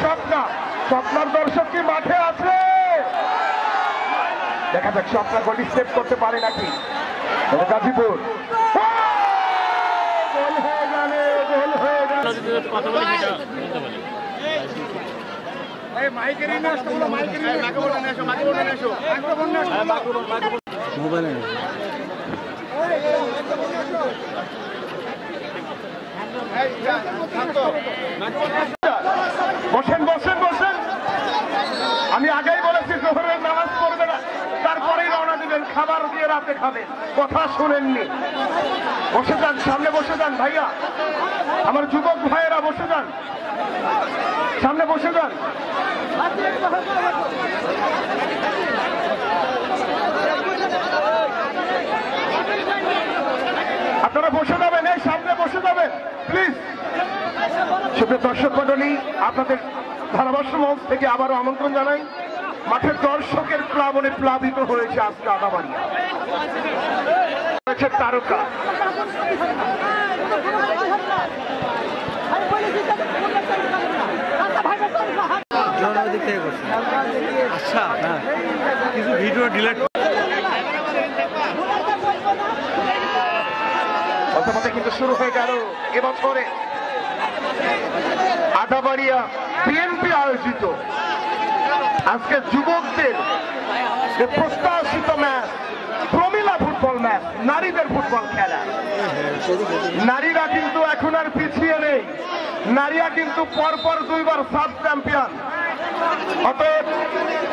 স্বপ্না, স্বপ্নার দর্শক কি মাঠে আছে? দেখা যাক স্বপ্না গোলটি সেভ করতে পারে নাকি। গাজীপুর গোল হয়ে গেলে, গোল হয়ে গেল। বসেন বসেন বসেন, আমি আগেই বলেছি জোহরের নামাজ পড়বে না, তারপরেই রওনা দিবেন, খাবার দিয়ে রাতে খাবেন, কথা শুনেননি। বসে যান, সামনে বসে যান ভাইয়া, আমার যুবক ভাইয়েরা বসে যান, সামনে বসে যান। আপনারা বসে যাবেন, এই সামনে বসে যাবেন প্লিজ। সুপ্রিয় দর্শক মন্ডলী, আপনাদের ধারাভাষ্য মঞ্চ থেকে আবারও আমন্ত্রণ জানাই। মাঠের দর্শকের প্লাবনে প্লাবিত হয়েছে আজকে আদাবাড়িয়া, হয়েছে তারকা। আচ্ছা, কিছু ভিডিও ডিলিট প্রথমত কিন্তু শুরু হয়ে গেল এবছরে আদাবাড়িয়া বিএনপি আয়োজিত আজকে যুবকদের যে প্রত্যাশিত ম্যাচ, প্রমিলা ফুটবল ম্যাচ, নারীদের ফুটবল খেলা। নারীরা কিন্তু এখন আর পিছিয়ে নেই, নারীরা কিন্তু পরপর 2 বার সাব চ্যাম্পিয়ন। অতএব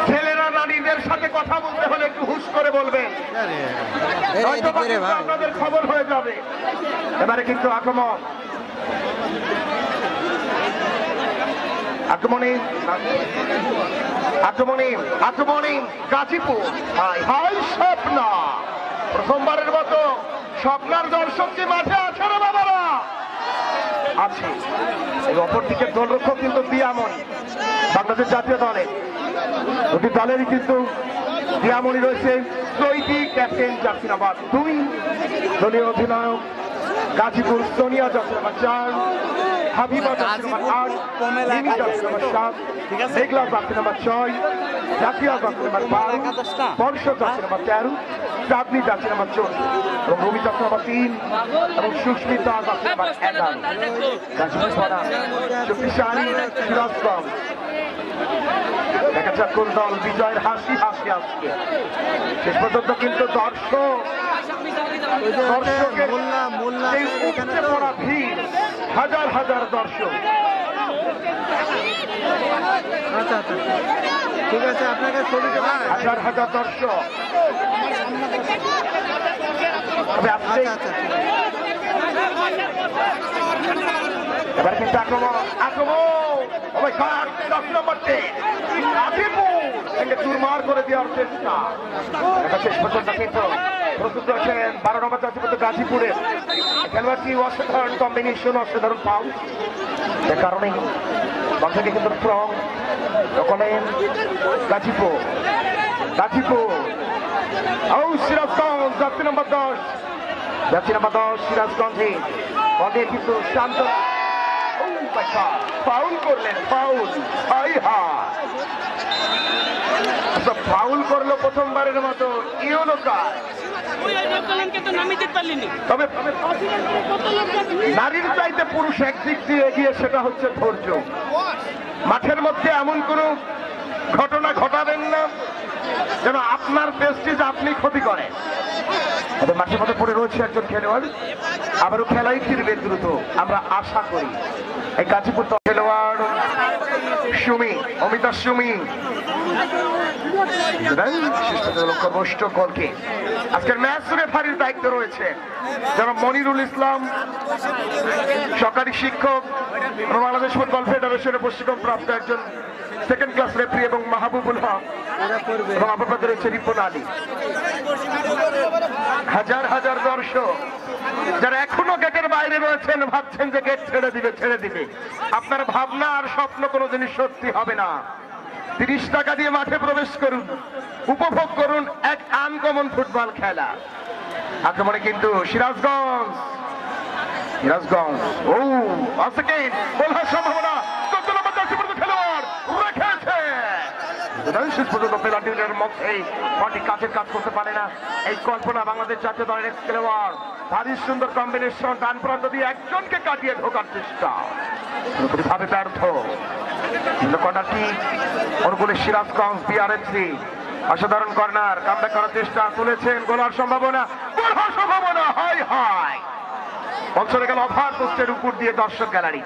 ছেলেরা নারীদের সাথে কথা বলতে হলে একটু হুশ করে বলবেন, আপনাদের খবর হয়ে যাবে। এবারে কিন্তু আক্রমণ, আক্রমণে আক্রমণে আক্রমণে গাজীপুর। হাই স্বপ্না, প্রথমবারের মতো স্বপ্নার দর্শক কি মাঠে আছে না বাবারা? আছে। এই অপরদিকের দলরক্ষক কিন্তু দিয়ামণি, বাংলাদেশ জাতীয় দলে। দুটি দলেরই কিন্তু দিয়ামণি রয়েছে, চৈতি ক্যাপ্টেন জার্সি নাম্বার 2, দলীয় অধিনায়ক Gazipur Sonia jersey number 4, Habiba jersey number 8, Mimi jersey number 7, Meghla jersey number 6, Zakia jersey number 12, Barsha jersey number 13, Chandni jersey number 14 এবং রবি জার্সি নাম্বার 3 এবং সুস্মিতা জার্সি নাম্বার 11। গাজীপুর থানা শক্তিশালী সিরাজগঞ্জ। দেখা যাক কোন দল বিজয়ের হাসি হাসি আজকে। শেষ পর্যন্ত কিন্তু দর্শকের উপচে পড়া ভিড়, হাজার হাজার দর্শক। আচ্ছা আচ্ছা, ঠিক আছে, আপনাকে হাজার হাজার দর্শক। এবার কিন্তু আক্রমণ, আক্রমণ চুরমার করে দেওয়ার চেষ্টা। শেষ পর্যন্ত কিন্তু প্রস্তুত রয়েছেন 12 নম্বর জার্সি গাজীপুরের খেলোয়াড়টি। অসাধারণ কম্বিনেশন, অসাধারণ পাউল, যে কারণে বল থেকে কিন্তু স্ট্রং দখলেন গাজীপুর। গাজীপুর ও Sirajganj jersey number 10, jersey number 10 সিরাজগঞ্জে বলে কিন্তু শান্ত ফাউল করলেন, ফাউল। ফাউল করলো প্রথমবারের মতো, ইয়েলো কার্ড। তবে নারীর চাইতে পুরুষ একদিক দিয়ে এগিয়ে, সেটা হচ্ছে ধৈর্য। মাঠের মধ্যে এমন কোন ঘটনা ঘটাবেন না যেন আপনার প্রেস্টিজ আপনি ক্ষতি করেন। মাঠের মধ্যে পড়ে রয়েছে একজন খেলোয়াড়, আবারও খেলাই ফিরবে দ্রুত আমরা আশা করি। এই গাজীপুর খেলোয়াড় সুমি, অমিতা সুমি লক্ষ্যভ্রষ্ট গোলকে আজকের ম্যাচ রেফারির দায়িত্ব রয়েছে যারা মনিরুল ইসলাম, সরকারি শিক্ষক, বাংলাদেশ ফুটবল ফেডারেশনের প্রশিক্ষণ প্রাপ্ত একজন সেকেন্ড ক্লাস রেফারি, এবং মাহবুবুল হক, এবং আপনাদের রয়েছে রিপন আলী। হাজার হাজার দর্শক যারা এখনো গেটের বাইরে রয়েছেন, ভাবছেন যে গেট ছেড়ে দিবে, ছেড়ে দিবে। আপনার ভাবনা আর স্বপ্ন কোনো জিনিস সত্যি হবে না। 30 টাকা দিয়ে মাঠে প্রবেশ করুন, উপভোগ করুন এক আনকমন ফুটবল খেলা। আক্রমণে কিন্তু সিরাজগঞ্জ, সিরাজগঞ্জ ও সেকেন্ড বলার সম্ভাবনা। 14 নম্বর খেলোয়াড় শেষ পর্যন্ত পেনাল্টির মধ্যেই বলটি কাছের কাজ করতে পারে না এই কল্পনা বাংলাদেশ জাতীয় দলের এক্স খেলোয়াড়। ভারী সুন্দর কম্বিনেশন, ডান প্রান্ত দিয়ে একজনকে কাটিয়ে ঢোকার চেষ্টা, পুরোপুরিভাবে ব্যর্থ। কর্নারটি অনুকূলে সিরাজগঞ্জ বিআরএফসি, অসাধারণ কর্নার, কামব্যাক করার চেষ্টা, তুলেছেন, গোল হওয়ার সম্ভাবনা, গোল হওয়ার সম্ভাবনা, হাই হাই বল চলে গেল ওভার পোস্টের উপর দিয়ে দর্শক গ্যালারি।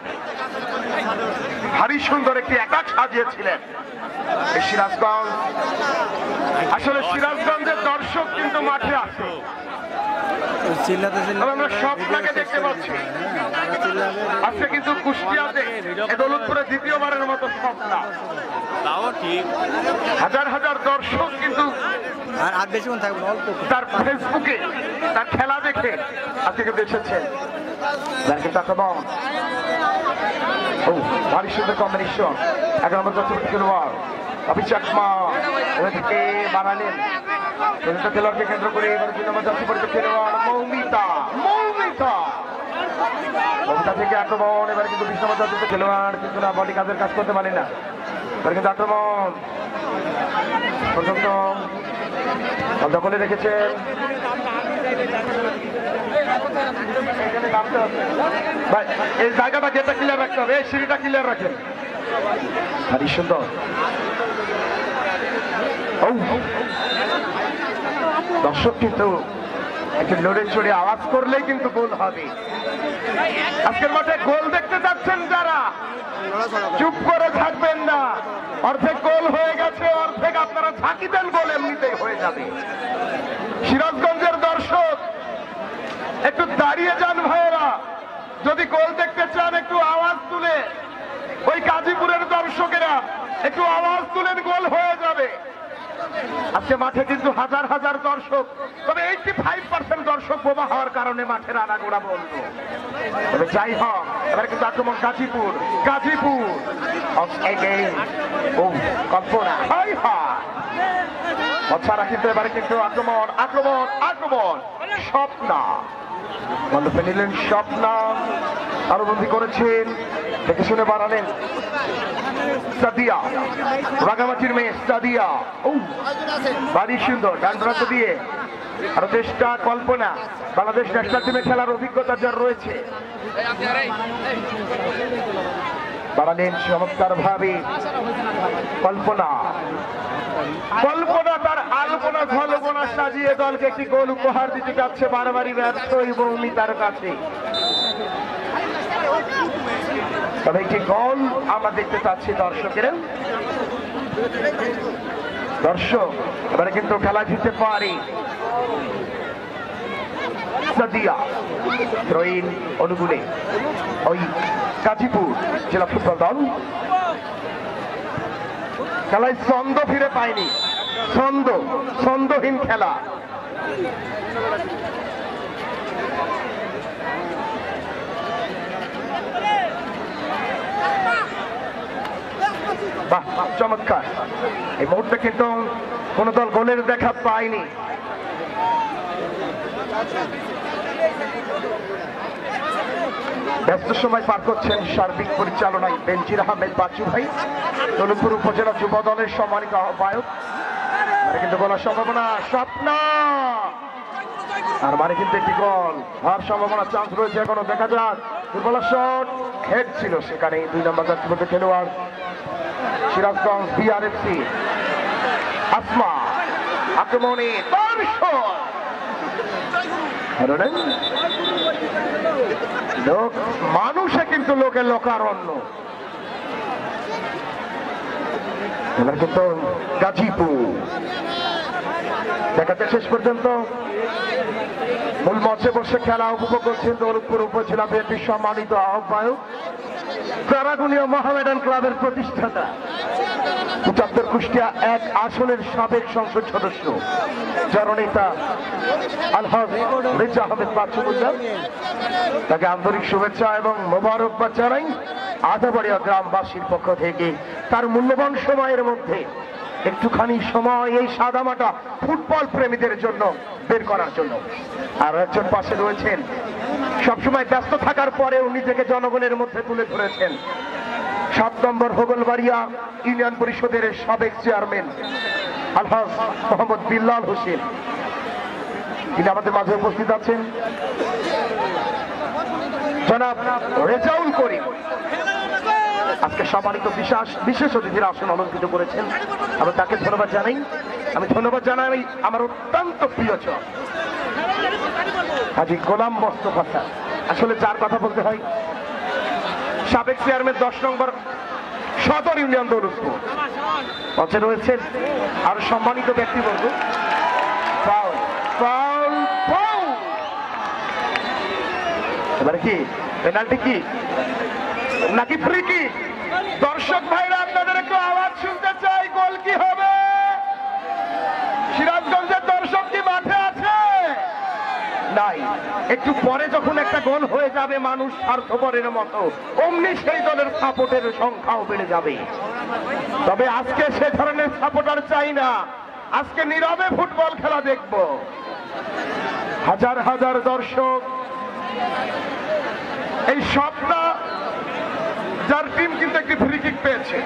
ভারী সুন্দর একটি অ্যাটাক সাজিয়েছিলেন এই সিরাজগঞ্জ। আসলে সিরাজগঞ্জের দর্শক কিন্তু মাঠে আছে, আমরা সবটাকে দেখতে পাচ্ছি। আজকে কিন্তু কুষ্টিয়াতে দৌলতপুরে দ্বিতীয়বারের মতো স্বপ্না, হাজার হাজার দর্শক কিন্তু তার ফেসবুকে তার খেলা দেখে আজকে কিন্তু এসেছেন। ভারী সুন্দর কম্বিনেশন, 11 নম্বর খেলোয়াড় অভিচাকমা থেকে বাড়ালেন খেলোয়াড়কে কেন্দ্র করে। এবার 2 নম্বর খেলোয়াড় মৌমিতা থেকে আক্রমণ। এবার কিন্তু 20 নম্বর খেলোয়াড় কিন্তু না, বডি কাজের কাজ করতে পারে না। এবার কিন্তু আক্রমণ পর্যন্ত দখলে রেখেছেন। ভাই এই জায়গাটা গেটটা ক্লিয়ার রাখতে হবে, এই সিঁড়িটা ক্লিয়ার রাখেন। ভারী সুন্দর, দর্শক কিন্তু একটু লড়ে চড়ে আওয়াজ করলেই কিন্তু গোল হবে। আজকের মাঠে গোল দেখতে যাচ্ছেন যারা, চুপ করে থাকবেন না। অর্ধেক গোল হয়ে গেছে, অর্ধেক আপনারা ঝাঁকি দেন, গোল এমনিতেই হয়ে যাবে। সিরাজগঞ্জের দর্শক একটু দাঁড়িয়ে যান ভাইয়েরা, যদি গোল দেখতে চান একটু আওয়াজ তুলে। ওই গাজীপুরের দর্শকেরা একটু আওয়াজ তুলেন, গোল হয়ে যাবে। আজকে মাঠে কিন্তু হাজার হাজার দর্শক, তবে 85% দর্শক বোমা হওয়ার কারণে মাঠের আনাগোড়া বন্ধ। তবে যাই হোক, এবার কিন্তু আক্রমণ গাজীপুর কল্পনা, হাই হাই ছাড়া কিন্তু এবারে কিন্তু আক্রমণ স্বপ্না মণ্ডপে নিলেন। স্বপ্না আরো বন্দী করেছেন, দেখে শুনে বাড়ালেন। সাদিয়া, রাগামাটির মেয়ে সাদিয়া, ভারী সুন্দর ডান প্রান্ত দিয়ে আরো চেষ্টা। কল্পনা, বাংলাদেশ ন্যাশনাল টিমে খেলার অভিজ্ঞতা যার রয়েছে, বাড়ালেন চমৎকার ভাবে। কল্পনা তার আলপনা ঝলপনা সাজিয়ে দলকে একটি গোল উপহার দিতে যাচ্ছে, বারবারই ব্যর্থ এবং তার কাছে। তবে একটি গোল আমরা দেখতে চাচ্ছি দর্শকেরা। দর্শক এবারে কিন্তু খেলা জিততে পারে। সাদিয়া থ্রোইন অনুকূলে ওই গাজীপুর জেলা ফুটবল দল খেলায় ছন্দ ফিরে পায়নি, ছন্দহীন খেলা। বাহ, চমৎকার। এই মুহূর্তে কিন্তু কোন দল গোলের দেখা পায়নি। ব্যস্ত সময় পার করছেন সার্বিক পরিচালনায় বেনজির আহমেদ বাচ্চু ভাই, দৌলতপুর উপজেলা যুব দলের সম্মানিত আহ্বায়ক। কিন্তু গোলার সম্ভাবনা, স্বপ্না আর মানে কিন্তু একটি গোল হওয়ার সম্ভাবনা, চান্স রয়েছে এখনো, দেখা যাক। ফুটবলার শট হেড ছিল সেখানে 2 নম্বর জাতীয় খেলোয়াড় সিরাজগঞ্জ বিআরএফসি। আসমা আক্রমণে লোক, মানুষে কিন্তু লোকের লোকারণ্য। এবার কিন্তু গাজীপুর দেখাতে শেষ পর্যন্ত মূল মঞ্চে বসে খেলা উপভোগ করছেন দৌলতপুর উপজেলা বিএনপির সম্মানিত আহ্বায়ক, প্যারাগুনিয়া মোহামেডান ক্লাবের প্রতিষ্ঠাতা, ৭৫ কুষ্টিয়া 1 আসনের সাবেক সংসদ সদস্য জননেতা আলহাজ রেজা আহমেদ বাচ্চু। তাকে আন্তরিক শুভেচ্ছা এবং মোবারকবাদ জানাই আদাবাড়িয়া গ্রামবাসীর পক্ষ থেকে। তার মূল্যবান সময়ের মধ্যে একটুখানি সময় এই সাদামাটা ফুটবল প্রেমীদের জন্য বের করার জন্য। আর একজন পাশে রয়েছেন, সবসময় ব্যস্ত থাকার পরেও নিজেকে জনগণের মধ্যে তুলে ধরেছেন 7 নম্বর হোগলবাড়িয়া ইউনিয়ন পরিষদের সাবেক চেয়ারম্যান আলহাজ মোহাম্মদ বিল্লাল হোসেন, তিনি আমাদের মাঝে উপস্থিত আছেন। জনাব রেজাউল করিম আজকে সম্মানিত বিশেষ অতিথির আসন অলঙ্কৃত করেছেন, আমি তাকে ধন্যবাদ জানাই। আমি ধন্যবাদ জানাই আমার অত্যন্ত প্রিয় চর হাজী গোলাম মোস্তফা স্যার। আসলে যার কথা বলতে হয়, সাবেক চেয়ারম্যান 10 নম্বর সদর ইউনিয়ন দৌলতপুর মঞ্চে রয়েছেন আর সম্মানিত ব্যক্তিবর্গ। এবারে কি পেনাল্টি কি নাকি ফ্রি কি? দর্শক ভাইরা আপনাদের একটু আওয়াজ শুনতে চাই, গোল কি হবে? সিরাজগঞ্জের দর্শক কি মাঠে আছে? নাই। একটু পরে যখন একটা গোল হয়ে যাবে মানুষ স্বার্থপরের মতো, অমনি সেই দলের সাপোর্টের সংখ্যাও বেড়ে যাবে। তবে আজকে সে ধরনের সাপোর্টার চাই না, আজকে নীরবে ফুটবল খেলা দেখব। হাজার হাজার দর্শক, এই সবটা যার টিম কিন্তু একটি ফ্রি কিক পেয়েছে,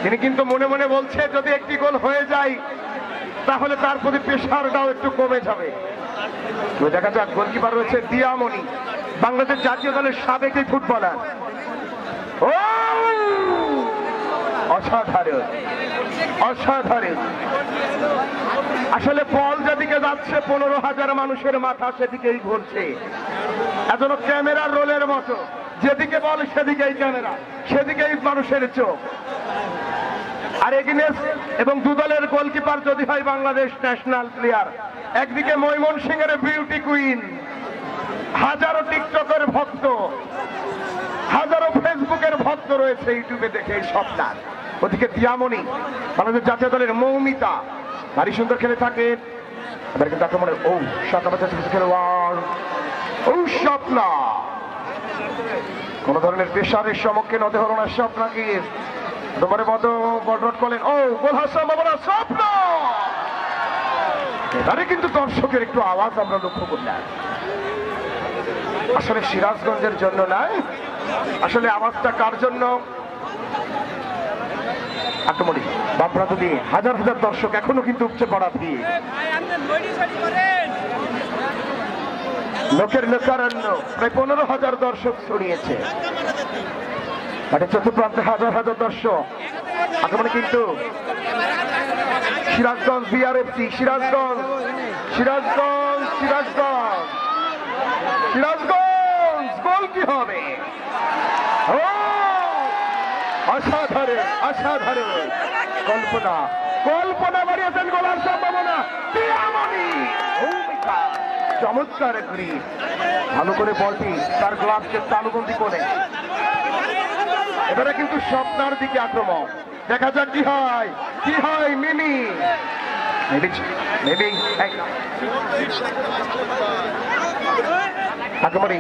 তিনি কিন্তু মনে মনে বলছে যদি একটি গোল হয়ে যায় তাহলে তার প্রতি প্রেশারটাও একটু কমে যাবে। তো দেখা যাক, গোলকিপার রয়েছে দিয়ামণি, বাংলাদেশ জাতীয় দলের সাবেক ফুটবলার। ও অসাধারণ অসাধারণ। আসলে বল যেদিকে যাচ্ছে 15,000 মানুষের মাথা সেদিকেই ঘুরছে, এজন্য ক্যামেরার রোলের মতো, যেদিকে বল সেদিকেই ক্যামেরা, সেদিকেই মানুষের চোখ। আর এগিনেস এবং দুদলের গোলকিপার যদি হয় বাংলাদেশ ন্যাশনাল প্লেয়ার, একদিকে ময়মনসিংহের বিউটি কুইন, হাজারো টিকটকের ভক্ত, হাজারো ফেসবুকের ভক্ত রয়েছে ইউটিউবে দেখে এই সপ্তাহ। ওদিকে দিয়ামণি, বাংলাদেশ জাতীয় দলের মৌমিতা, ভারী সুন্দর খেলে থাকে। এবার কিন্তু আক্রমণের খেলোয়াড় স্বপ্না, কোন ধরনের প্রেশারের সম্মুখীন হতে হলো না স্বপ্নাকে। তোমার মতো বলরট করলেন, গোল হওয়ার সম্ভাবনা স্বপ্ন। এবারে কিন্তু দর্শকের একটু আওয়াজ আমরা লক্ষ্য করলাম। আসলে সিরাজগঞ্জের জন্য নয়, আসলে আওয়াজটা কার জন্য? আক্রমণী বাম প্রান্ত দিয়ে হাজার হাজার দর্শক এখনো কিন্তু উপচে পড়া ভিড়, লোকের লোকারণ্য, প্রায় 15,000 দর্শক ছড়িয়েছে মাঠের চতুর্প্রান্তে, হাজার হাজার দর্শক। আক্রমণে কিন্তু সিরাজগঞ্জ বিআরএফসি, সিরাজগঞ্জ সিরাজগঞ্জ সিরাজগঞ্জ সিরাজগঞ্জ, গোল কি হবে? অসাধারণ অসাধারণ, কল্পনা কল্পনা বাড়িয়েছেন গোলার সম্ভাবনা। চমৎকার করি ভালো করে বলটি তার গ্লাভসকে তালুবন্দি করে। এবারে কিন্তু স্বপ্নার দিকে আক্রমণ, দেখা যাক কি হয় কি হয়। মিমি আক্রমণী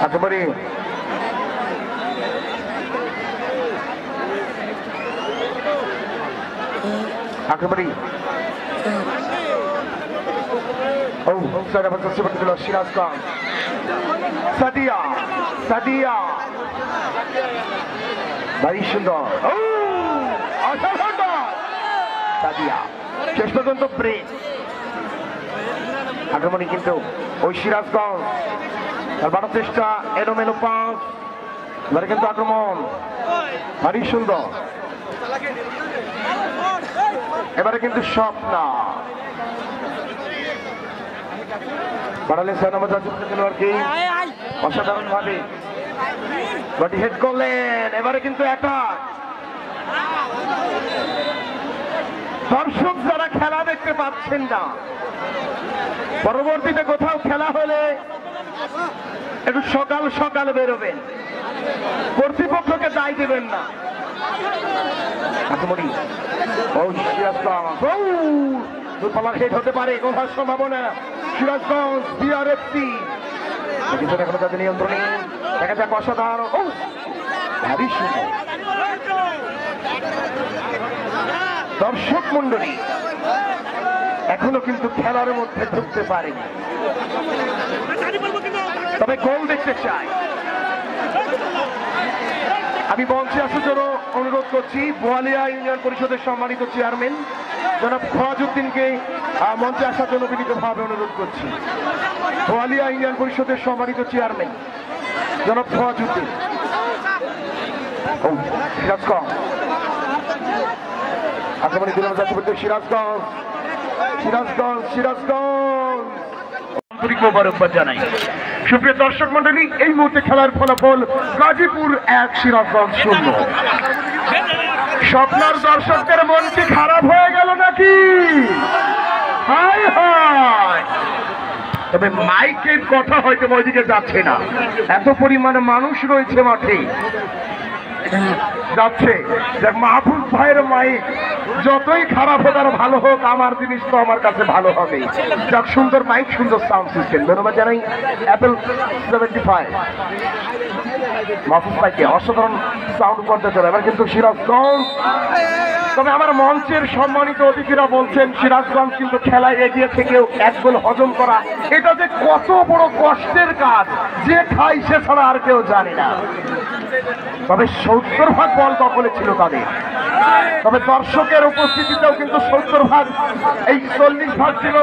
আক্রমণী আক্রমণী সিরাজগঞ্জ, সাদিয়া সাদিয়া, ভারী সুন্দর সাদিয়া, শেষ পর্যন্ত ব্রেক। আক্রমণী কিন্তু ওই সিরাজগঞ্জ, তার বাড়ার চেষ্টা, এলোমেলো পাস, এবারে কিন্তু আক্রমণ ভারী সুন্দর। এবারে কিন্তু স্বপ্না বাড়ালেন 6 নম্বর খেলোয়াড়কে অসাধারণ ভাবে বাটি হেড করলেন। এবারে কিন্তু অ্যাটাক। দর্শক যারা খেলা দেখতে পাচ্ছেন না, পরবর্তীতে কোথাও খেলা হলে একটু সকাল সকাল বেরোবেন, কর্তৃপক্ষকে দায় দেবেন না। আক্রমণী হেড হতে পারে, গোলার সম্ভাবনা। সিরাজগঞ্জ বিআরএফসি এখনো তাদের নিয়ন্ত্রণে, দেখা যাক অসাধারণ ভারী সুন্দর। দর্শক মন্ডলী এখনো কিন্তু খেলার মধ্যে ঢুকতে পারেনি, তবে গোল দেখতে চাই। আমি মঞ্চে আসার জন্য অনুরোধ করছি বোয়ালিয়া ইউনিয়ন পরিষদের সম্মানিত চেয়ারম্যান জনাব খোয়াজউদ্দিনকে মঞ্চে আসার জন্য বিনীতভাবে অনুরোধ করছি। বোয়ালিয়া ইউনিয়ন পরিষদের সম্মানিত চেয়ারম্যান জনাব খোয়াজউদ্দিন। সিরাজগঞ্জ আক্রমণে দিলাম জাতীয় সিরাজগঞ্জ সিরাজগঞ্জ সিরাজগঞ্জ আন্তরিক মোবারকবাদ জানাই। সুপ্রিয় দর্শক মন্ডলী, এই মুহূর্তে খেলার ফলাফল গাজীপুর 1 সিরাজগঞ্জ 0। স্বপ্নার দর্শকদের মন কি খারাপ হয়ে গেল নাকি? হাই হাই, তবে মাইকের কথা হয়তো ওইদিকে যাচ্ছে না, এত পরিমাণে মানুষ রয়েছে মাঠে। যাচ্ছে মাহফুজ ভাইয়ের মাইক যতই খারাপ হোক আর ভালো হোক, আমার জিনিস তো আমার কাছে ভালো হবে। যাক, সুন্দর মাইক, সুন্দর সাউন্ড সিস্টেম, ধন্যবাদ জানাই অ্যাপেল 75 মাহফুজ ভাইকে, অসাধারণ সাউন্ড করতে চলে। এবার কিন্তু সিরাজগঞ্জ, তবে আমার মঞ্চের সম্মানিত অতিথিরা বলছেন সিরাজগঞ্জ কিন্তু খেলায় এগিয়ে থেকেও 1 গোল হজম করা এটা যে কত বড় কষ্টের কাজ, যে খায় সে ছাড়া আর কেউ জানে না। তবে 70% বল দখলে ছিল তাদের, তবে দর্শকের উপস্থিতিতেও কিন্তু 70%, এই 40% ছিল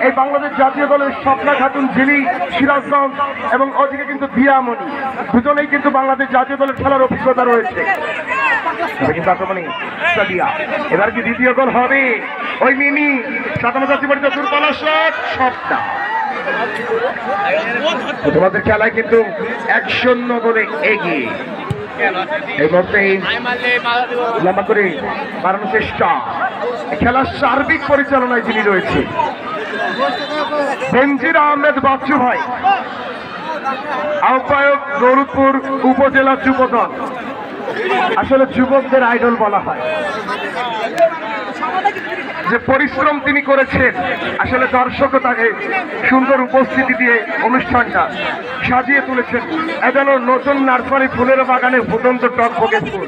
এই বাংলাদেশ জাতীয় দলের স্বপ্না খাতুন যিনি সিরাজগঞ্জ, এবং ওদিকে কিন্তু দিয়ামণি, দুজনেই কিন্তু বাংলাদেশ জাতীয় দলের খেলার অভিজ্ঞতা রয়েছে। এবার কি দ্বিতীয় গোল হবে? ওই মিমি দুর্বল স্বপ্না, তোমাদের খেলায় কিন্তু 1-0 গোলে এগিয়ে। এই মুহূর্তে লম্বা করে বাড়ানোর চেষ্টা, খেলার সার্বিক পরিচালনায় যিনি রয়েছে বেনজির আহমেদ বাচ্চু ভাই, আহ্বায়ক গৌরবপুর উপজেলা যুবদল। আসলে যুবকদের আইডল বলা হয়, যে পরিশ্রম তিনি করেছেন, আসলে দর্শকও তাকে সুন্দর উপস্থিতি দিয়ে অনুষ্ঠানটা সাজিয়ে তুলেছেন। যেন নতুন নার্সারি ফুলের বাগানে ফুটন্ত টকবকে ফুল।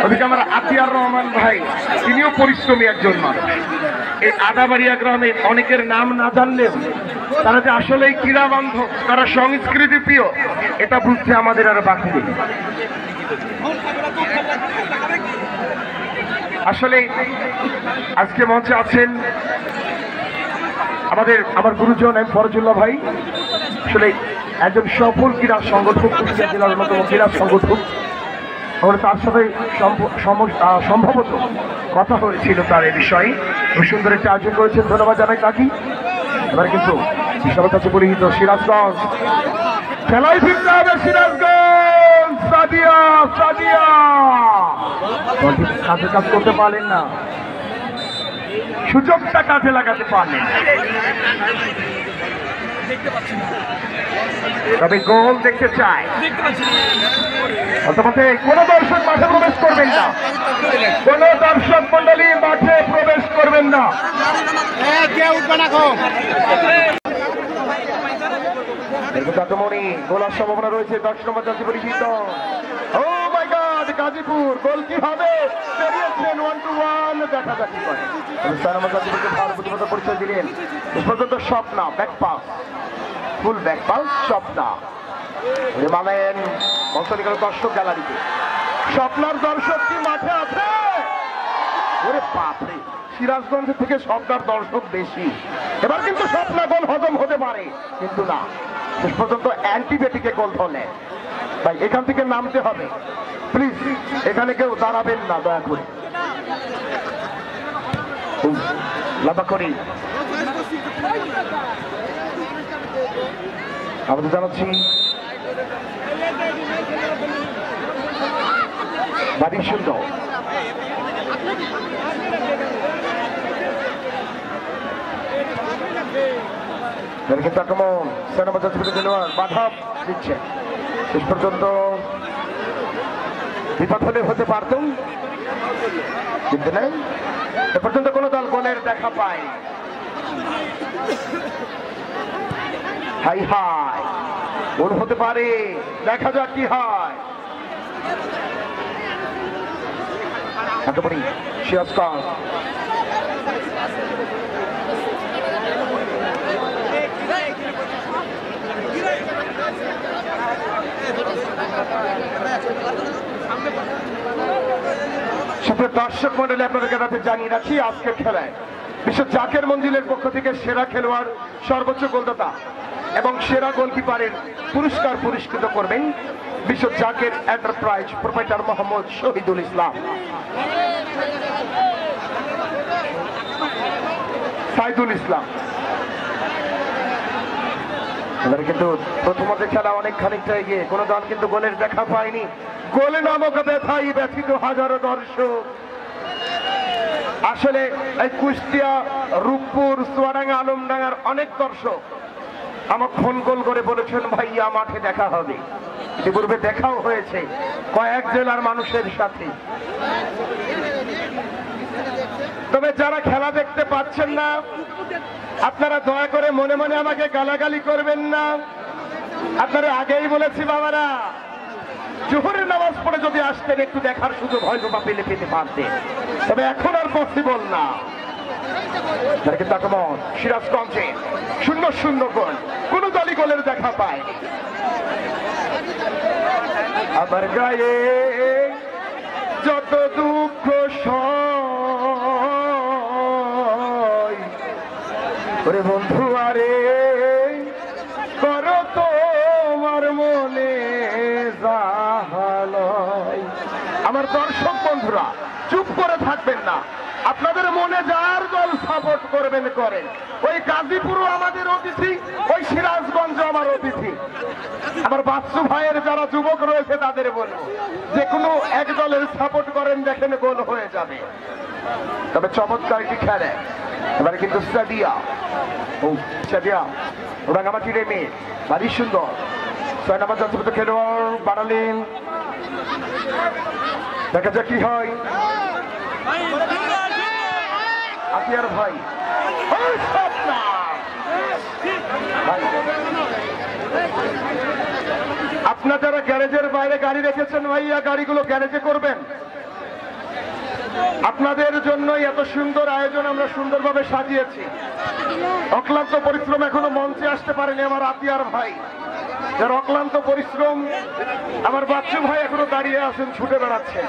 ওদিকে আমার আতিয়ার রহমান ভাই, তিনিও পরিশ্রমী একজন মানুষ। এই আদাবাড়িয়া গ্রামে অনেকের নাম না জানলেও তারা যে আসলেই ক্রীড়া বান্ধব, তারা সংস্কৃতি প্রিয়, এটা বুঝতে আমাদের আর বাকি নেই। আসলে আজকে মঞ্চে আছেন আমার গুরুজন এম ফরজুল্লাহ ভাই, আসলে একজন সফল ক্রীড়া সংগঠক, কুষ্টিয়া জেলার অন্যতম ক্রীড়া সংগঠক। আমরা তার সাথে সম্ভবত কথা হয়েছিল তার এই বিষয়ে, খুব সুন্দর একটা আয়োজন করেছেন, ধন্যবাদ জানাই তাকে। এবার কিন্তু সবার কাছে পরিচিত সিরাজগঞ্জ, খেলায় ফিরতে হবে সিরাজগঞ্জ। সাদিয়া সাদিয়া কাজে কাজ করতে পারলেন না, সুযোগটা কাজে লাগাতে পারলেন, তবে গোল দেখতে চাই। অন্তত কোন দর্শক মাঠে প্রবেশ করবেন না, কোন দর্শক মন্ডলী মাঠে প্রবেশ করবেন না। গোলার সম্ভাবনা রয়েছে 10 নম্বর জাতীয় পরিচিত। ও মাই গড, গাজীপুর গোল কি হবে? বেরিয়েছেন 1-1, দেখা যাক কি করে। 6 নম্বর জাতীয় পরিচিত ভালো প্রতিপদ পরিচয় দিলেন পর্যন্ত Swapna, back pass, full back pass Swapna মানেন মঞ্চলিকার দর্শক গ্যালারিতে। স্বপ্নার দর্শক কি মাঠে আছে? ওরে বাপরে, সিরাজগঞ্জ থেকে স্বপ্নার দর্শক বেশি। এবার কিন্তু স্বপ্না গোল হজম হতে পারে, কিন্তু না, শেষ পর্যন্ত অ্যান্টিবায়োটিকে গোল ধরলে তাই এখান থেকে নামতে হবে। প্লিজ এখানে কেউ দাঁড়াবেন না দয়া করে। লম্বা করি আমাদের জানাচ্ছি বাড়ি সুন্দর। কিন্তু আক্রমণ বাধা দিচ্ছে, শেষ পর্যন্ত বিপদ হলে হতে পারত, কিন্তু নেই, এ পর্যন্ত কোন দল গোলের দেখা পায়। হাই হাই, গোল হতে পারে, দেখা যাক কি হয়। সিরাজগঞ্জ দর্শক মন্ডলী আপনাদের কাছে জানিয়ে রাখি আজকের খেলায় বিশ্ব জাকের মঞ্জিলের পক্ষ থেকে সেরা খেলোয়াড়, সর্বোচ্চ গোলদাতা এবং সেরা গোলকিপারের পুরস্কার পুরস্কৃত করবেন বিশ্ব জাকের এন্টারপ্রাইজ প্রোপাইটার মোহাম্মদ শহীদুল ইসলাম, সাইদুল ইসলাম। এবারে কিন্তু প্রথমত খেলা অনেক খানিকটা এগিয়ে, কোনো দল কিন্তু গোলের দেখা পায়নি। গোলে নামক ব্যথায় ব্যথিত হাজারো দর্শক। আসলে এই কুষ্টিয়া, রূপপুর, চুয়াডাঙ্গা, আলমডাঙ্গার অনেক দর্শক আমার ফোন কল করে বলেছেন ভাইয়া মাঠে দেখা হবে। ইতিপূর্বে দেখাও হয়েছে কয়েক জেলার মানুষের সাথে। তবে যারা খেলা দেখতে পাচ্ছেন না, আপনারা দয়া করে মনে মনে আমাকে গালাগালি করবেন না। আপনারা আগেই বলেছি বাবারা, জোহরের নামাজ পড়ে যদি আসতেন একটু দেখার সুযোগ হয়তো বা পেলে পেতে পারতেন, তবে এখন আর পসিবল না। কিন্তু আগমন সিরাজগঞ্জে 0-0 গোল, কোন দলই গোলের দেখা পায়। আমার গায়ে যত দুঃখ সয়, ওরে বন্ধু আরে করো তোমার মনে জাহালয়। আমার দর্শক বন্ধুরা চুপ করে থাকবেন না, আপনাদের মনে যার দল সাপোর্ট করবেন করেন। ওই গাজীপুরও আমাদের অতিথি, ওই সিরাজগঞ্জ আমার অতিথি। আমার বাচ্চু ভাইয়ের যারা যুবক রয়েছে তাদের বলবো যে কোনো এক দলের সাপোর্ট করেন, দেখেন গোল হয়ে যাবে। তবে চমৎকার একটি খেলে এবারে কিন্তু সাদিয়া, ও সাদিয়া রাঙামাটির মেয়ে, ভারী সুন্দর। 6 নম্বর জাতীয় খেলোয়াড় বাড়ালেন, দেখা যাক কি হয়। আতিয়ার ভাই, আপনার যারা গ্যারেজের বাইরে গাড়ি রেখেছেন ভাইয়া, গাড়িগুলো গ্যারেজে করবেন। আপনাদের জন্যই এত সুন্দর আয়োজন আমরা সুন্দরভাবে সাজিয়েছি। অক্লান্ত পরিশ্রম, এখনো মঞ্চে আসতে পারেনি আমার আতিয়ার ভাই, যার অক্লান্ত পরিশ্রম। আমার বাচ্চু ভাই এখনো দাঁড়িয়ে আছেন, ছুটে বেড়াচ্ছেন।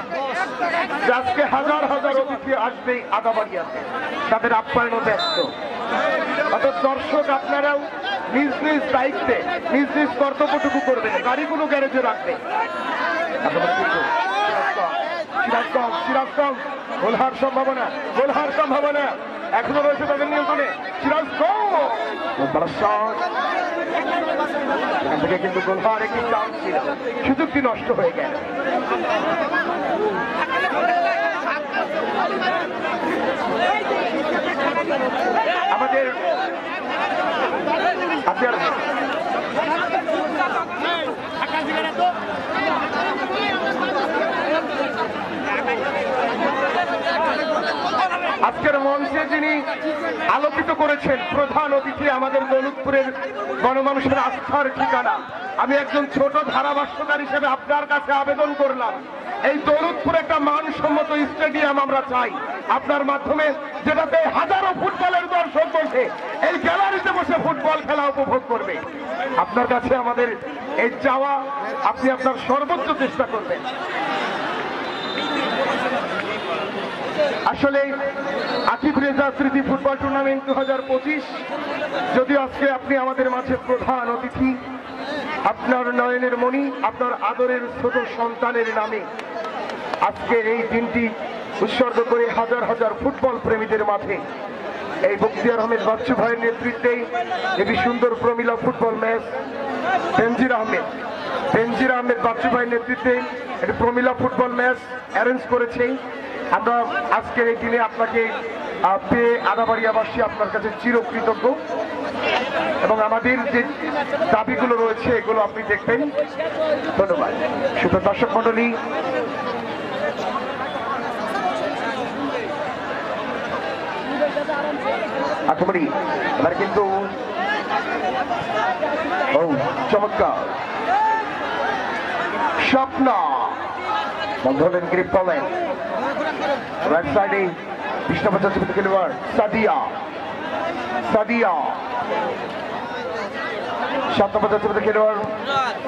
আজকে হাজার হাজার অতিথি আসবে আদাবাড়িয়াতে, তাদের আপ্যায়নও ব্যস্ত। অর্থাৎ দর্শক আপনারাও নিজ নিজ দায়িত্বে নিজ নিজ কর্তব্যটুকু করবেন, গাড়িগুলো গ্যারেজে রাখবে। সিরাজগঞ্জ গোল হওয়ার সম্ভাবনা, গোল হওয়ার সম্ভাবনা এখনো রয়েছে তাদের নিয়ন্ত্রণে। সিরাজগঞ্জ এখান থেকে কিন্তু গোল হওয়ার একটি চান্স ছিল, সুযোগটি নষ্ট হয়ে গেল। আমাদের আপনার আজকের মঞ্চে যিনি আলোকিত করেছেন প্রধান অতিথি, আমাদের দৌলতপুরের গণমানুষের আস্থার ঠিকানা। আমি একজন ছোট ধারাভাষ্যকার হিসেবে আপনার কাছে আবেদন করলাম, এই দৌলতপুরে একটা মানসম্মত স্টেডিয়াম আমরা চাই আপনার মাধ্যমে, যেটাতে হাজারো ফুটবলের দর্শক বসে এই গ্যালারিতে বসে ফুটবল খেলা উপভোগ করবে। আপনার কাছে আমাদের এই চাওয়া, আপনি আপনার সর্বোচ্চ চেষ্টা করবেন। আসলে আকিব রেজা স্মৃতি ফুটবল টুর্নামেন্ট 2025, যদিও আজকে আপনি আমাদের মাঝে প্রধান অতিথি, আপনার নয়নের মণি, আপনার আদরের ছোট সন্তানের নামে আজকের এই দিনটি উৎসর্গ করে হাজার হাজার ফুটবল প্রেমীদের মাঝে এই বখতিয়ার আহমেদ বাচ্চু ভাইয়ের নেতৃত্বে একটি সুন্দর প্রমিলা ফুটবল ম্যাচ, বেনজির আহমেদ বাচ্চু ভাইয়ের নেতৃত্বে একটি প্রমিলা ফুটবল ম্যাচ অ্যারেঞ্জ করেছে। আমরা আজকের এই দিনে আপনাকে পেয়ে আদাবাড়িয়াবাসী আপনার কাছে চিরকৃতজ্ঞ, এবং আমাদের যে দাবিগুলো রয়েছে এগুলো আপনি দেখবেন। ধন্যবাদ। শুভ দর্শক মন্ডলী, আকুমারি এবার কিন্তু চমৎকার স্বপ্ন বন্ধন গ্রিপ পেলেন রাইট সাইডে 20 নম্বর জাতীয় খেলোয়াড় সাদিয়া, 7 নম্বর জাতীয় খেলোয়াড়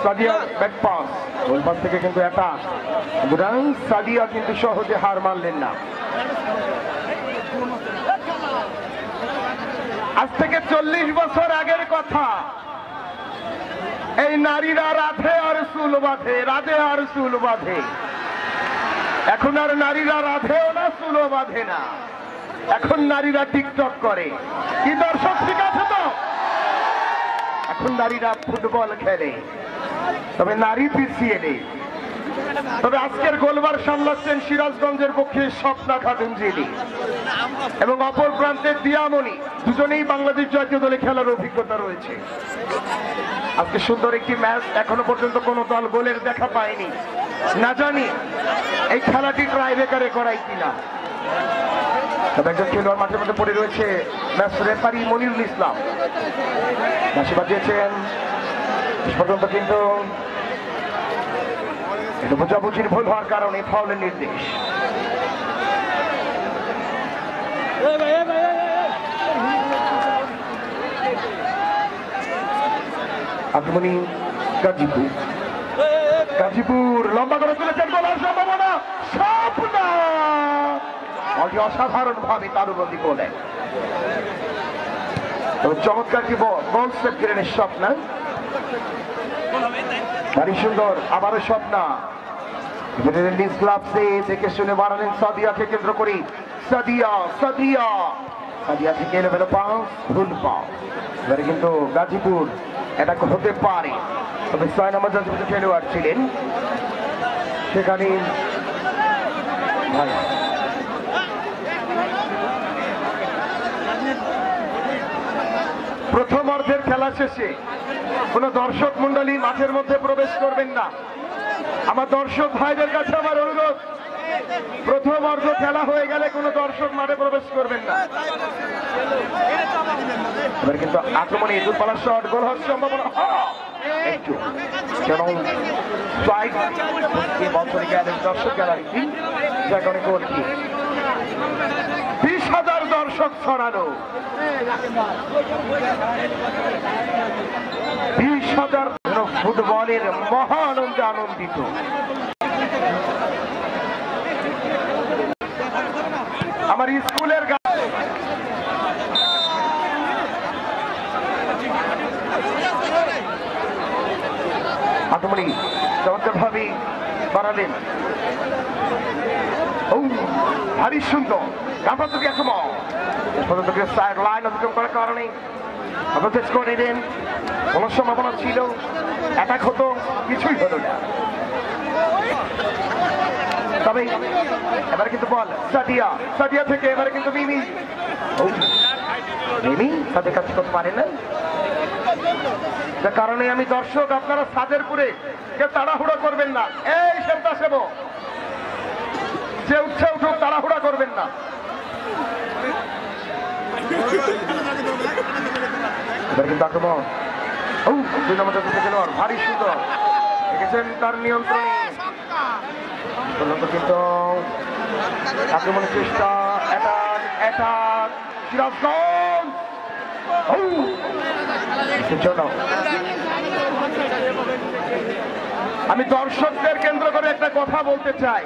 সাদিয়া ব্যাক পাস, গোল পাস থেকে কিন্তু অ্যাটাক। সাদিয়া কিন্তু সহজে হার মানলেন না। আজ থেকে 40 বছর আগের কথা, এই নারীরা রাধে আর চুল বাঁধে, রাধে আর চুল বাঁধে। এখন আর নারীরা রাধেও না, চুলও বাঁধে না, এখন নারীরা টিকটক করে। কি দর্শক ঠিক আছে তো? এখন নারীরা ফুটবল খেলে, তবে নারী পিছিয়ে নেই। তবে আজকের গোলবার সামলাচ্ছেন সিরাজগঞ্জের পক্ষে স্বপ্না খাতুন জিনি এবং অপর প্রান্তের দিয়ামণি, দুজনেই বাংলাদেশ জাতীয় দলে খেলার অভিজ্ঞতা রয়েছে। আজকে সুন্দর একটি ম্যাচ, এখনো পর্যন্ত কোনো দল গোলের দেখা পায়নি। না জানি এই খেলাটি ট্রাই বেকারে করাই কিনা। তবে একজন খেলোয়াড় মাঠের মধ্যে পড়ে রয়েছে, ম্যাচ রেফারি মনিরুল ইসলাম বাঁশি বাজিয়েছেন। পর্যন্ত কিন্তু একটু বোঝাবুঝির ভুল হওয়ার কারণে ফাউলের নির্দেশ। আক্রমণী গাজীপুর লম্বা করে তুলেছেন, বলার সম্ভাবনা স্বপ্না অসাধারণ ভাবে তারুবন্দী বলে চমৎকার কি বল সেভ করে নেন স্বপ্না। ভারী সুন্দর আবারও স্বপ্না দেখে শুনে বাড়ালেন সাদিয়াকে কেন্দ্র করি। সাদিয়া থেকে এলো পাস, ভুল পাস। এবারে কিন্তু গাজীপুর এটা হতে পারে, তবে 6 নম্বর জাতীয় খেলোয়াড় ছিলেন সেখানে। প্রথম অর্ধের খেলা শেষে কোন দর্শক মন্ডলী মাঠের মধ্যে প্রবেশ করবেন না। আমার দর্শক ভাইদের কাছে আমার অনুরোধ, প্রথম অর্ধ খেলা হয়ে গেলে কোন দর্শক মাঠে প্রবেশ করবেন না। এবার কিন্তু আক্রমণে দূরপাল্লার শট, গোল হওয়ার সম্ভাবনা একটু, কারণ দর্শক গ্যালারি যেখানে গোল কি 20,000 দর্শক ছড়ানো, 20,000 ফুটবলের মহা আনন্দে আনন্দিত। আমার স্কুলের আক্রমণী চমৎকার ভাবে বাড়ালেন, ভারী সুন্দর গাফাতুকি আক্রমণ সাইড লাইন অতিক্রম করার কারণে স্কোর নিলেন। কোন সম্ভাবনা ছিল অ্যাটাক হতো, কিছুই হলো না। তবে এবারে কিন্তু বল সাদিয়া থেকে এবারে কিন্তু মিমি তাদের কাজ করতে পারে না। যার কারণে আমি দর্শক আপনারা সাদেরপুরে কেউ তাড়াহুড়া করবেন না। এই স্বেচ্ছাসেবক যে উঠছে উঠুক, তাড়াহুড়া করবেন না। এবার কিন্তু আক্রমণ, 2 নম্বর খেলোয়াড় ভারী সুন্দর দেখেছেন তার নিয়ন্ত্রণে কিন্তু আক্রমণের চেষ্টা, অ্যাটাক সিরাজগঞ্জ। আমি দর্শকদের কেন্দ্র করে একটা কথা বলতে চাই,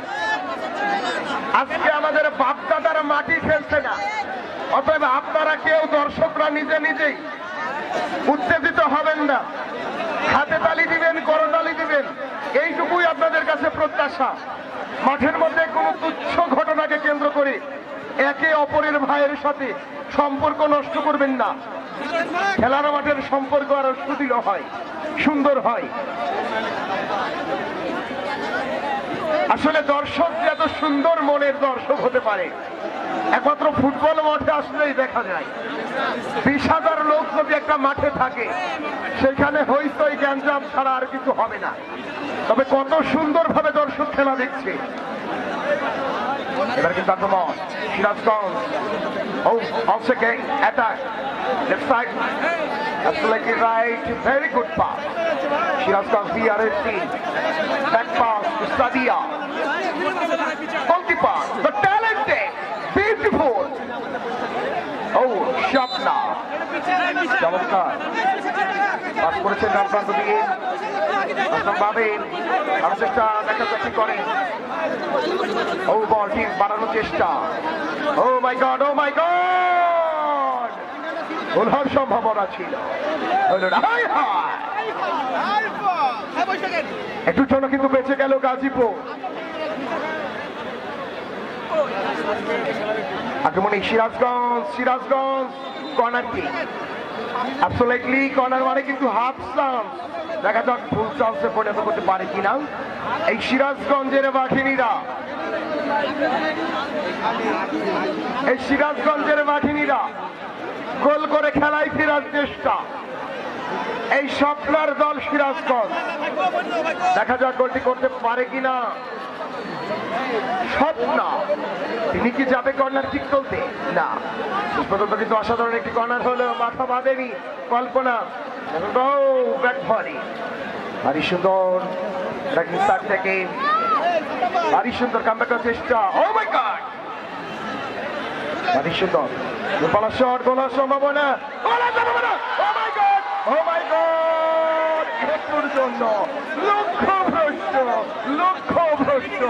আজকে আমাদের বাপদাদারা মাটি খেলছে না, অতএব আপনারা কেউ দর্শকরা নিজে নিজেই উত্তেজিত হবেন না, হাতে তালি দিবেন, করতালি দিবেন, এইটুকুই আপনাদের কাছে প্রত্যাশা। মাঠের মধ্যে কোনো তুচ্ছ ঘটনাকে কেন্দ্র করে একে অপরের ভাইয়ের সাথে সম্পর্ক নষ্ট করবেন না। খেলার মাঠের সম্পর্ক আরো সুদৃঢ় হয়, সুন্দর হয়। আসলে দর্শক যে এত সুন্দর মনের দর্শক হতে পারে একমাত্র ফুটবল মাঠে আসলেই দেখা যায়। 20,000 লোক যদি একটা মাঠে থাকে সেখানে হইচই গ্যাঞ্জাম ছাড়া আর কিছু হবে না। তবে কত সুন্দর ভাবে দর্শক খেলা দেখছে। এবার কিন্তু আক্রমণ Sirajganj, also again attack left side, absolutely right, very good pass. Shirazganj BRFC back pass to Sadia, goalkeeper, the talented, beautiful Swapna চমৎকার পাস করেছেন ডান প্রান্ত দিয়ে পাবেন আরো চেষ্টা দেখাচাকি করেন ও বলটি বাড়ানোর চেষ্টা ও মাই গড গোল হওয়ার সম্ভাবনা ছিল একটুর জন্য কিন্তু বেঁচে গেল গাজীপুর আক্রমণে সিরাজগঞ্জ কর্নার কি অ্যাবসলিউটলি কর্নার মানে কিন্তু হাফ চান্স দেখা যাক ফুল চান্সে পরিণত করতে পারে কিনা এই সিরাজগঞ্জের বাঘিনীরা গোল করে খেলায় ফেরার চেষ্টা এই স্বপ্নার দল সিরাজগঞ্জ দেখা যাক গোলটি করতে পারে কিনা স্বপ্না তিনি কি যাবে কর্নার কিক তুলতে না পর্যন্ত কিন্তু অসাধারণ একটি কর্নার হলো মাথা বাঁধেনি কল্পনা ভারী সুন্দর থেকে ভারী সুন্দর কামব্যাকের চেষ্টা ও মাই গড ভারী সুন্দর গোপালা শট গোলার সম্ভাবনা ও মাই গড একটুর জন্য লক্ষ্য ভ্রষ্ট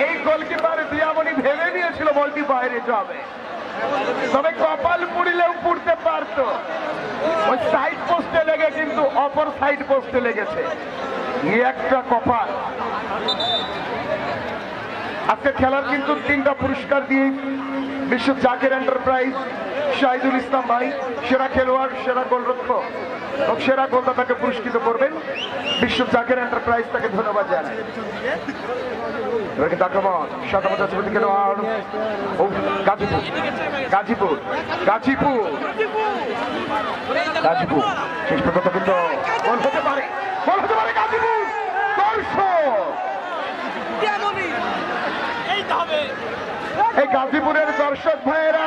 এই গোলকিপার দিয়ামণি ভেবে নিয়েছিল বলটি বাইরে যাবে তবে কপাল পুড়িলেও পুড়তে পারতো ওই সাইড পোস্টে লেগে কিন্তু অপর সাইড পোস্টে লেগেছে একটা কপাল আজকে খেলার কিন্তু 3টা পুরস্কার দিয়ে বিশ্ব জাকের এন্টারপ্রাইজ শাহিদুল ইসলাম ভাই সেরা খেলোয়াড় সেরা গোলরক্ষক এবং সেরা গোলদাতাকে পুরস্কৃত করবেন বিশ্ব জাকের এন্টারপ্রাইজ তাকে ধন্যবাদ জানাই এবার কিন্তু আক্রমণ গাজীপুর শেষ পর্যন্ত কিন্তু গোল হতে পারে গাজীপুর এই গাজীপুরের দর্শক ভাইয়েরা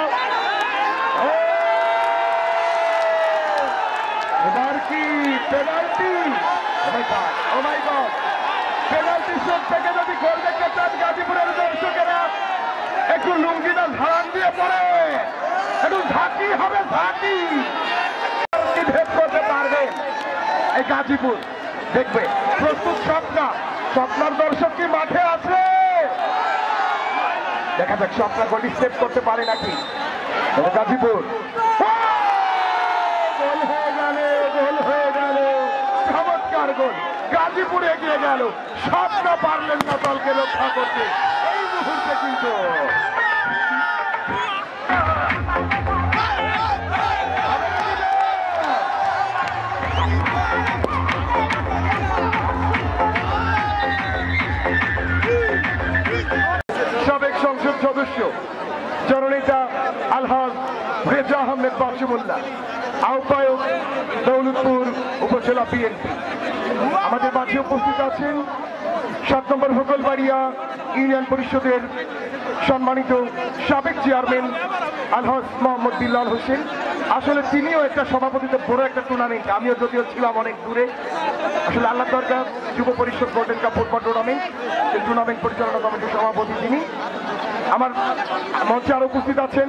এবার কি পেনাল্টি পেনাল্টি শট থেকে যদি গোল দেখতে চান গাজীপুরের দর্শকেরা একটু লুঙ্গিটা ধারণ দিয়ে পড়ে একটু ঝাঁকি হবে ভেদ করতে পারবে এই গাজীপুর দেখবে প্রস্তুত স্বপ্নার দর্শক কি মাঠে আছে দেখা যাক স্বপ্না গোলটি সেভ করতে পারে নাকি গাজীপুর গোল হয়ে গেল চমৎকার গোল গাজীপুর এগিয়ে গেল স্বপ্না পারলেন না দলকে রক্ষা করতে এই মুহূর্তে কিন্তু সাবেক সংসদ সদস্য জননেতা আলহাজ রেজা আহমেদ বাসিমুল্লাহ আহ্বায়ক দৌলতপুর উপজেলা বিএনপি আমাদের মাঝে উপস্থিত আছেন 7 নম্বর ভোগলবাড়িয়া ইউনিয়ন পরিষদের সম্মানিত সাবেক চেয়ারম্যান আলহাজ মোহাম্মদ বিল্লাল হোসেন আসলে তিনিও একটা সভাপতিতে বড় একটা টুর্নামেন্ট আমিও যদিও ছিলাম অনেক দূরে আসলে আল্লাহ দরকার যুব পরিষদ গোল্ডেন কাপ ফুটবল টুর্নামেন্ট এই টুর্নামেন্ট পরিচালনা কমিটির সভাপতি তিনি আমার মঞ্চে আরো উপস্থিত আছেন